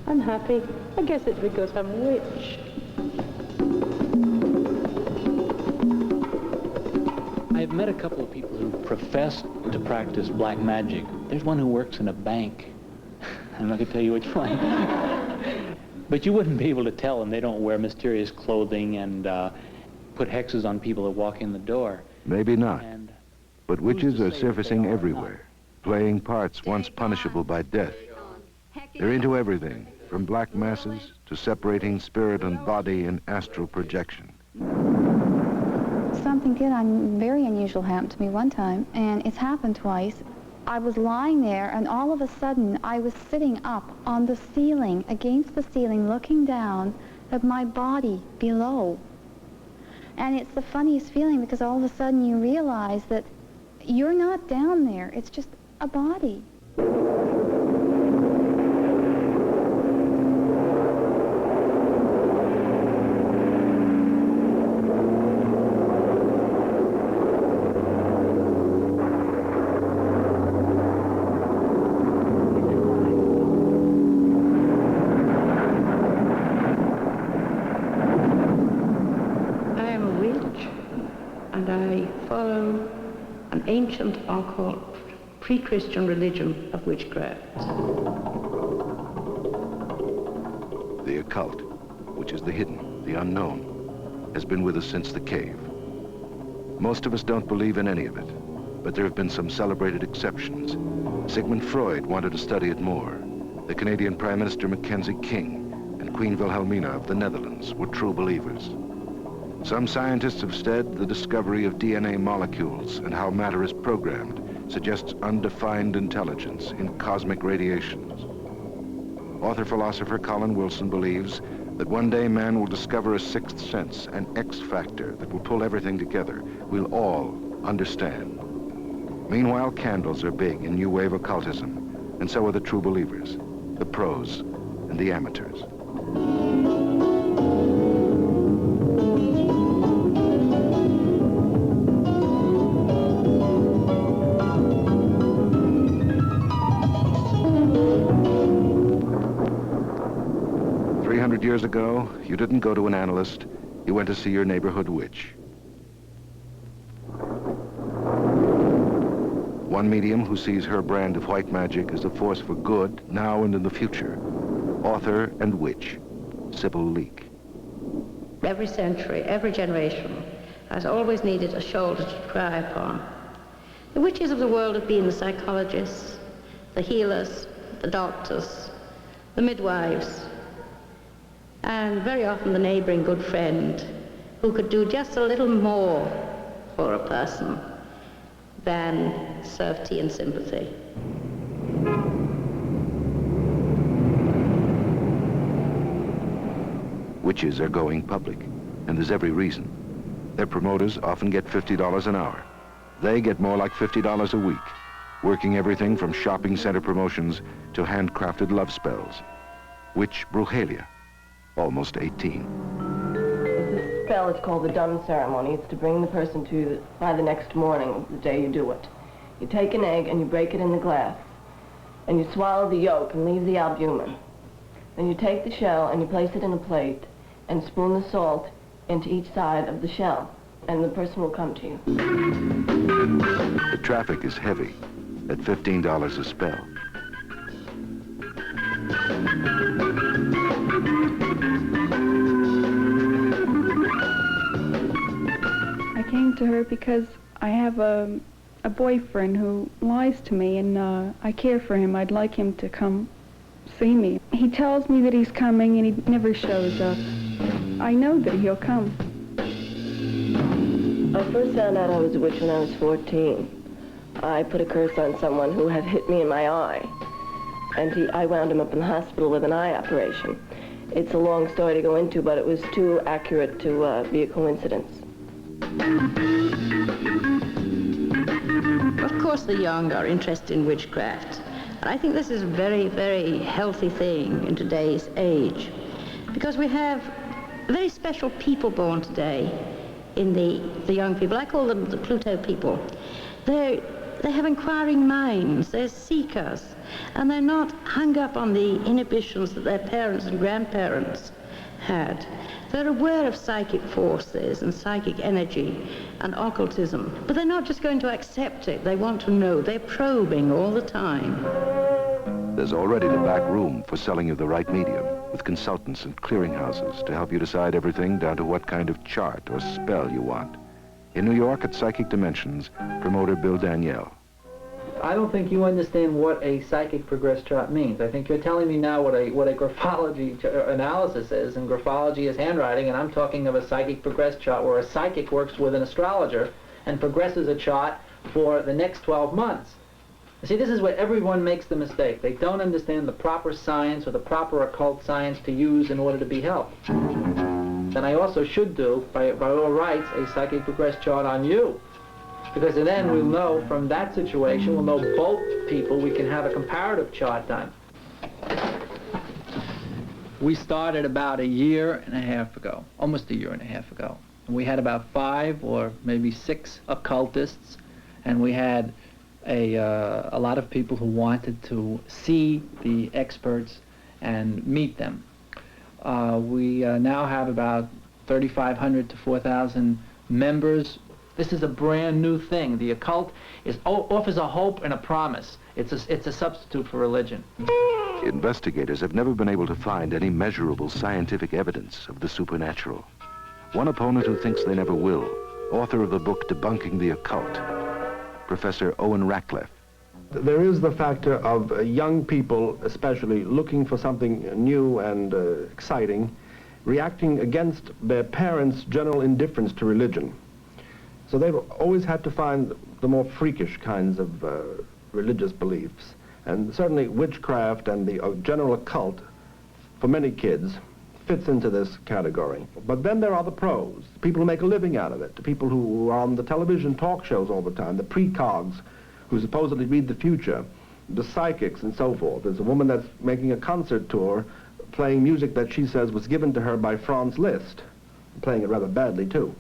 I'm happy. I guess it's because I'm a witch. I've met a couple of people who profess to practice black magic. There's one who works in a bank. I'm not going to tell you which one. But you wouldn't be able to tell them. They don't wear mysterious clothing and put hexes on people that walk in the door. Maybe not. And but witches are surfacing everywhere, playing parts once punishable by death. They're into everything, from black masses to separating spirit and body in astral projection. Something very unusual happened to me one time, and it's happened twice. I was lying there, and all of a sudden, I was sitting up on the ceiling, against the ceiling, looking down at my body below. And it's the funniest feeling, because all of a sudden you realize that you're not down there, it's just a body. And I follow an ancient occult pre-Christian religion of witchcraft. The occult, which is the hidden, the unknown, has been with us since the cave. Most of us don't believe in any of it, but there have been some celebrated exceptions. Sigmund Freud wanted to study it more. The Canadian Prime Minister Mackenzie King and Queen Wilhelmina of the Netherlands were true believers. Some scientists have said the discovery of DNA molecules and how matter is programmed suggests undefined intelligence in cosmic radiations. Author-philosopher Colin Wilson believes that one day man will discover a sixth sense, an X factor that will pull everything together. We'll all understand. Meanwhile, candles are big in new wave occultism, and so are the true believers, the pros and the amateurs. 300 years ago, you didn't go to an analyst, you went to see your neighborhood witch. One medium who sees her brand of white magic as a force for good now and in the future. Author and witch, Sybil Leek. Every century, every generation has always needed a shoulder to cry upon. The witches of the world have been the psychologists, the healers, the doctors, the midwives, and very often the neighboring good friend who could do just a little more for a person than serve tea and sympathy. Witches are going public, and there's every reason. Their promoters often get $50 an hour. They get more like $50 a week, working everything from shopping center promotions to handcrafted love spells. Witch Brujelia, almost 18. The spell is called the done ceremony. It's to bring the person to by the next morning, the day you do it. You take an egg and you break it in the glass, and you swallow the yolk and leave the albumin. Then you take the shell and you place it in a plate and spoon the salt into each side of the shell, and the person will come to you. The traffic is heavy, at $15 a spell. I came to her because I have a boyfriend who lies to me, and I care for him. I'd like him to come see me. He tells me that he's coming, and he never shows up. I know that he'll come. I first found out I was a witch when I was 14. I put a curse on someone who had hit me in my eye, and I wound him up in the hospital with an eye operation. It's a long story to go into, but it was too accurate to be a coincidence. Of course, the young are interested in witchcraft. And I think this is a very, very healthy thing in today's age, because we have very special people born today in the young people. I call them the Pluto people. They're They have inquiring minds, they're seekers, and they're not hung up on the inhibitions that their parents and grandparents had. They're aware of psychic forces and psychic energy and occultism, but they're not just going to accept it, they want to know. They're probing all the time. There's already the back room for selling you the right medium, with consultants and clearinghouses to help you decide everything down to what kind of chart or spell you want. In New York at Psychic Dimensions, promoter Bill Danielle. I don't think you understand what a psychic progress chart means. I think you're telling me now what a graphology analysis is, and graphology is handwriting, and I'm talking of a psychic progress chart where a psychic works with an astrologer and progresses a chart for the next 12 months. You see, this is where everyone makes the mistake. They don't understand the proper science or the proper occult science to use in order to be helped. And I also should do, by all rights, a psychic progress chart on you. Because then we'll know from that situation, we'll know both people, we can have a comparative chart done. We started about a year and a half ago, almost a year and a half ago. And we had about 5 or maybe 6 occultists, and we had a lot of people who wanted to see the experts and meet them. We now have about 3,500 to 4,000 members. This is a brand new thing. The occult offers a hope and a promise. It's a substitute for religion. Investigators have never been able to find any measurable scientific evidence of the supernatural. One opponent who thinks they never will, author of the book Debunking the Occult, Professor Owen Ratcliffe. There is the factor of young people, especially, looking for something new and exciting, reacting against their parents' general indifference to religion. So they've always had to find the more freakish kinds of religious beliefs. And certainly witchcraft and the general occult, for many kids, fits into this category. But then there are the pros, people who make a living out of it, the people who are on the television talk shows all the time, the precogs who supposedly read the future, the psychics and so forth. There's a woman that's making a concert tour playing music that she says was given to her by Franz Liszt, playing it rather badly too.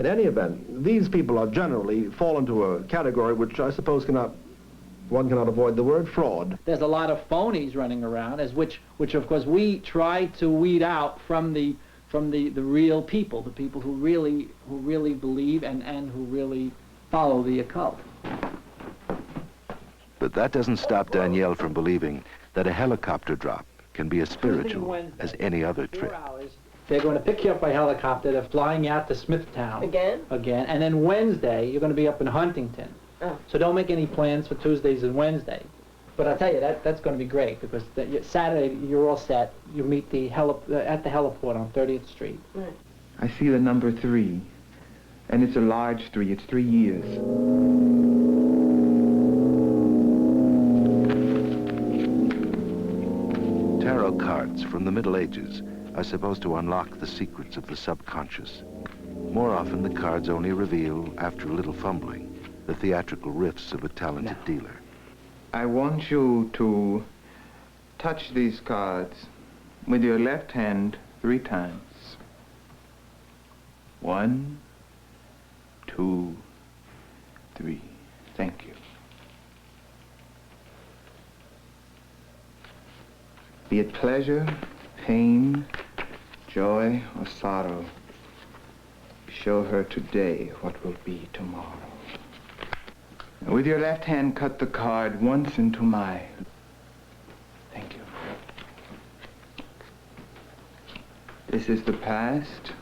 In any event, these people are generally fall into a category which I suppose one cannot avoid the word fraud. There's a lot of phonies running around, which of course we try to weed out from the real people, the people who really believe and who really follow the occult. But that doesn't stop Danielle from believing that a helicopter drop can be as spiritual as any other trip. They're going to pick you up by helicopter. They're flying you out to Smithtown. Again? Again. And then Wednesday, you're going to be up in Huntington. Oh. So don't make any plans for Tuesdays and Wednesdays. But I'll tell you, that's going to be great, because Saturday, you're all set. You meet at the heliport on 30th Street. Right. I see the number 3, and it's a large 3. It's 3 years. Tarot cards from the Middle Ages are supposed to unlock the secrets of the subconscious. More often, the cards only reveal, after a little fumbling, the theatrical riffs of a talented dealer. I want you to touch these cards with your left hand 3 times. 1, 2, 3. Thank you. Be it pleasure, pain, joy, or sorrow, show her today what will be tomorrow. And with your left hand, cut the card once into my. Thank you. This is the past,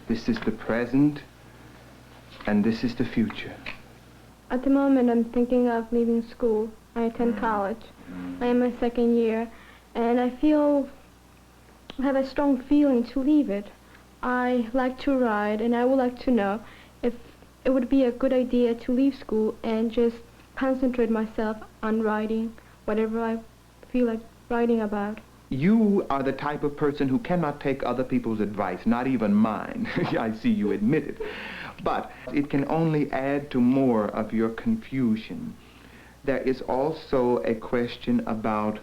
this is the present, and this is the future. At the moment, I'm thinking of leaving school. I attend college. I am my 2nd year, and I have a strong feeling to leave it. I like to write, and I would like to know if it would be a good idea to leave school and just concentrate myself on writing whatever I feel like writing about. You are the type of person who cannot take other people's advice, not even mine. I see you admit it. But it can only add to more of your confusion. There is also a question about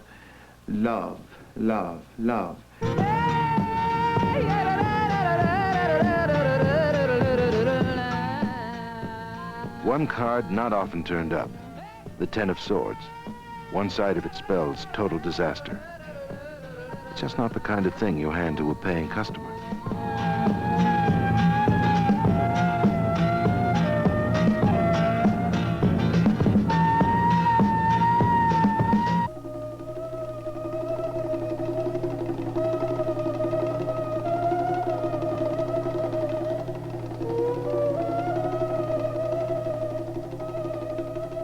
love, love, love. One card not often turned up, the Ten of Swords. One side of it spells total disaster. It's just not the kind of thing you hand to a paying customer.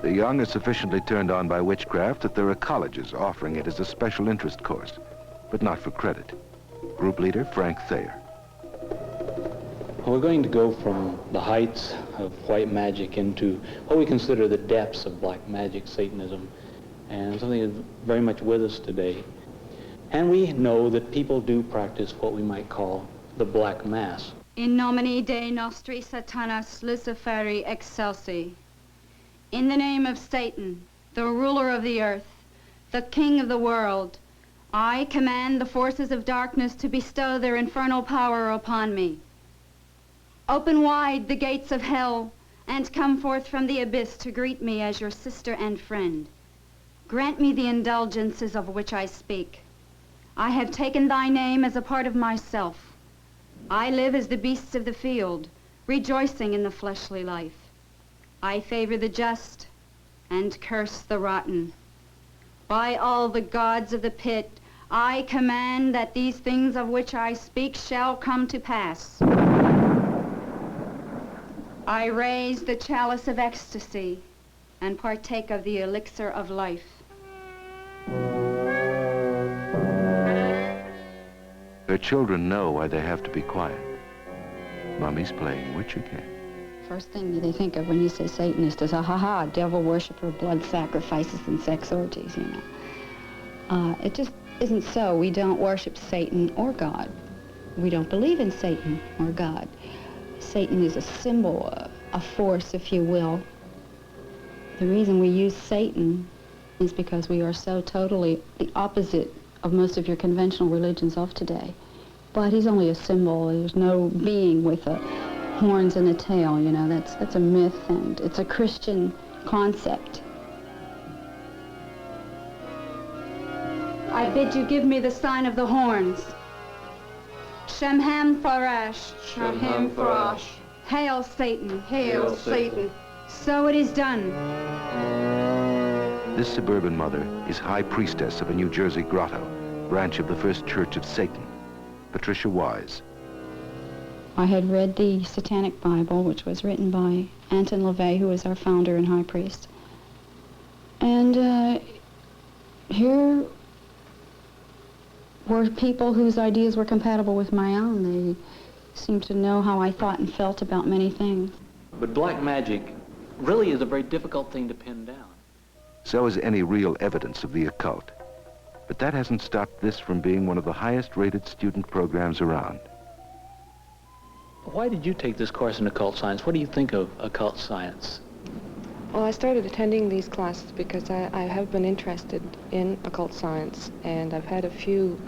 The young are sufficiently turned on by witchcraft that there are colleges offering it as a special interest course, but not for credit. Group leader, Frank Thayer. We're going to go from the heights of white magic into what we consider the depths of black magic, Satanism, and something that's very much with us today. And we know that people do practice what we might call the Black Mass. In nomine Dei nostri Satanas Luciferi excelsi. In the name of Satan, the ruler of the earth, the king of the world, I command the forces of darkness to bestow their infernal power upon me. Open wide the gates of hell and come forth from the abyss to greet me as your sister and friend. Grant me the indulgences of which I speak. I have taken thy name as a part of myself. I live as the beasts of the field, rejoicing in the fleshly life. I favor the just and curse the rotten. By all the gods of the pit, I command that these things of which I speak shall come to pass. I raise the chalice of ecstasy and partake of the elixir of life. Their children know why they have to be quiet. Mommy's playing witch again. First thing they think of when you say Satanist is, ha, devil worshiper, blood sacrifices, and sex orgies, you know. It just isn't so. We don't worship Satan or God. We don't believe in Satan or God. Satan is a symbol, a force, if you will. The reason we use Satan is because we are so totally the opposite of most of your conventional religions of today. But he's only a symbol. There's no being with a horns and a tail, you know. That's a myth, and it's a Christian concept. I bid you give me the sign of the horns. Shemham Farash. Shemham Farash. Hail Satan. Hail Satan. So it is done. This suburban mother is high priestess of a New Jersey grotto, branch of the First Church of Satan, Patricia Wise. I had read the Satanic Bible, which was written by Anton LaVey, who was our founder and high priest. And here were people whose ideas were compatible with my own. They seemed to know how I thought and felt about many things. But black magic really is a very difficult thing to pin down. So is any real evidence of the occult. But that hasn't stopped this from being one of the highest-rated student programs around. Why did you take this course in occult science? What do you think of occult science? Well, I started attending these classes because I have been interested in occult science, and I've had a few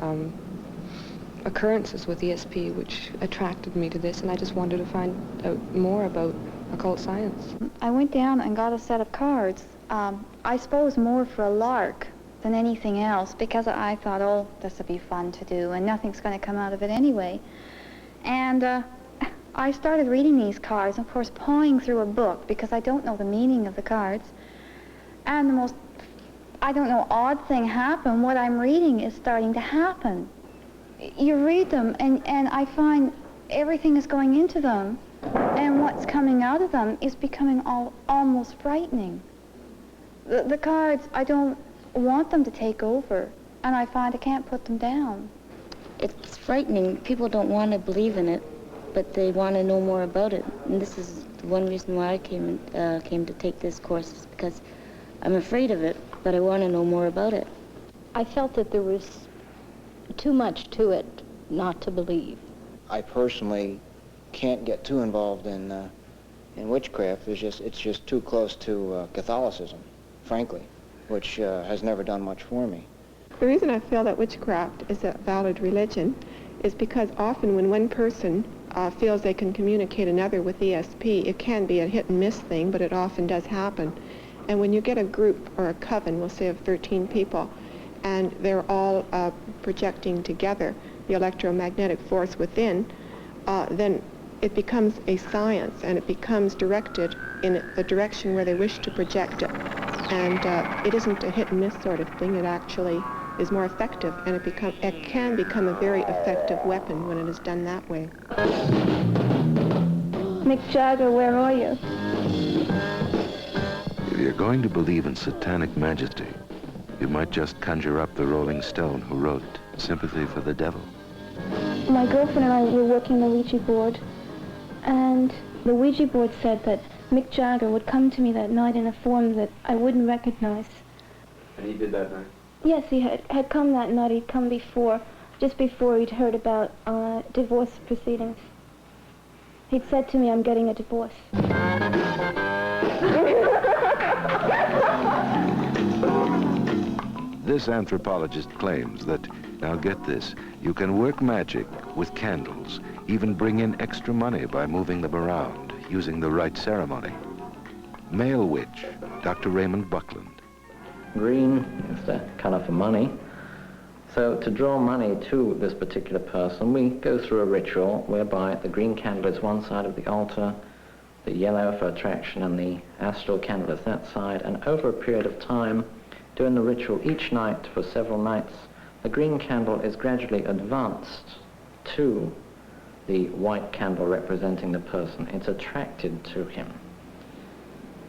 occurrences with ESP which attracted me to this, and I just wanted to find out more about occult science. I went down and got a set of cards, I suppose more for a lark than anything else, because I thought, oh, this would be fun to do, and nothing's going to come out of it anyway. And I started reading these cards, of course, pawing through a book, because I don't know the meaning of the cards. And the most, I don't know, odd thing happened. What I'm reading is starting to happen. You read them, and I find everything is going into them, and what's coming out of them is becoming almost frightening. The cards, I don't want them to take over, and I find I can't put them down. It's frightening. People don't want to believe in it, but they want to know more about it. And this is one reason why I came to take this course, is because I'm afraid of it, but I want to know more about it. I felt that there was too much to it not to believe. I personally can't get too involved in witchcraft. It's just too close to Catholicism, frankly, which has never done much for me. The reason I feel that witchcraft is a valid religion is because often when one person feels they can communicate another with ESP, it can be a hit and miss thing, but it often does happen. And when you get a group or a coven, we'll say of 13 people, and they're all projecting together the electromagnetic force within, then it becomes a science, and it becomes directed in the direction where they wish to project it. And it isn't a hit and miss sort of thing. It actually is more effective, and it can become a very effective weapon when it is done that way. Mick Jagger, where are you? If you're going to believe in satanic majesty, you might just conjure up the Rolling Stone who wrote Sympathy for the Devil. My girlfriend and I were working the Ouija board, and the Ouija board said that Mick Jagger would come to me that night in a form that I wouldn't recognize. And he did that night? Yes, he had come that night. He'd come just before he'd heard about divorce proceedings. He'd said to me, "I'm getting a divorce." This anthropologist claims that, now get this, you can work magic with candles, even bring in extra money by moving them around, using the right ceremony. Male witch, Dr. Raymond Buckland. Green is the color for money. So to draw money to this particular person, we go through a ritual whereby the green candle is one side of the altar, the yellow for attraction, and the astral candle is that side. And over a period of time, during the ritual each night for several nights, the green candle is gradually advanced to the white candle representing the person. It's attracted to him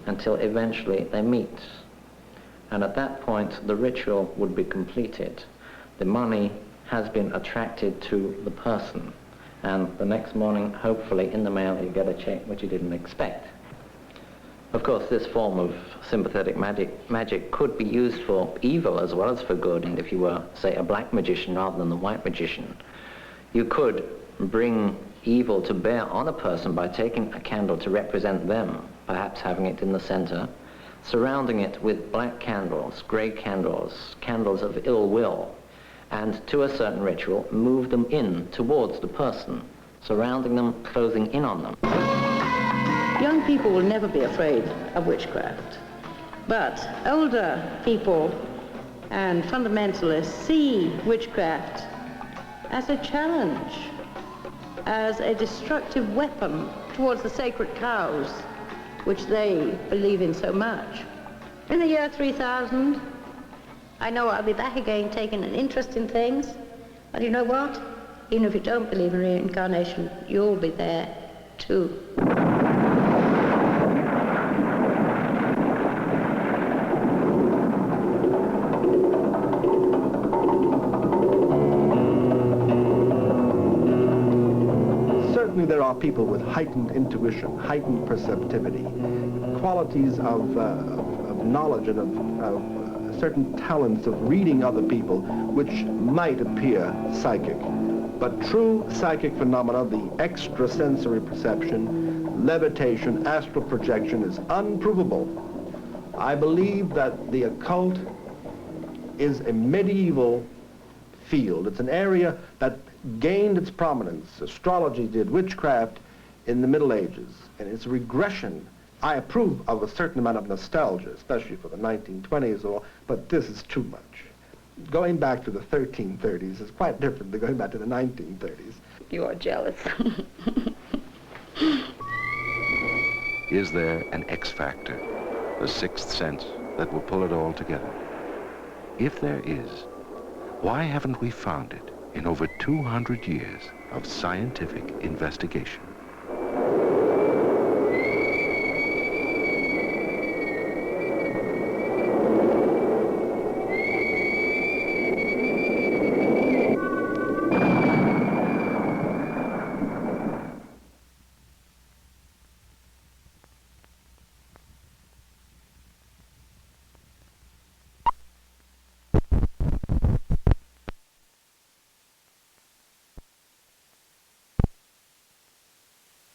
until eventually they meet. And at that point, the ritual would be completed. The money has been attracted to the person. And the next morning, hopefully, in the mail, you get a check which you didn't expect. Of course, this form of sympathetic magic could be used for evil as well as for good. And if you were, say, a black magician rather than the white magician, you could bring evil to bear on a person by taking a candle to represent them, perhaps having it in the center, surrounding it with black candles, gray candles, candles of ill will, and to a certain ritual, move them in towards the person, surrounding them, closing in on them. Young people will never be afraid of witchcraft, but older people and fundamentalists see witchcraft as a challenge, as a destructive weapon towards the sacred cows, which they believe in so much. In the year 3000, I know I'll be back again taking an interest in things, but you know what? Even if you don't believe in reincarnation, you'll be there too. Certainly there are people with heightened intuition, heightened perceptivity, qualities of knowledge and of certain talents of reading other people which might appear psychic. But true psychic phenomena, the extrasensory perception, levitation, astral projection, is unprovable. I believe that the occult is a medieval field. It's an area that gained its prominence. Astrology did, witchcraft in the Middle Ages, and it's a regression. I approve of a certain amount of nostalgia, especially for the 1920s, but this is too much. Going back to the 1330s is quite different than going back to the 1930s. You are jealous. Is there an X factor, the sixth sense, that will pull it all together? If there is, why haven't we found it in over 200 years of scientific investigation?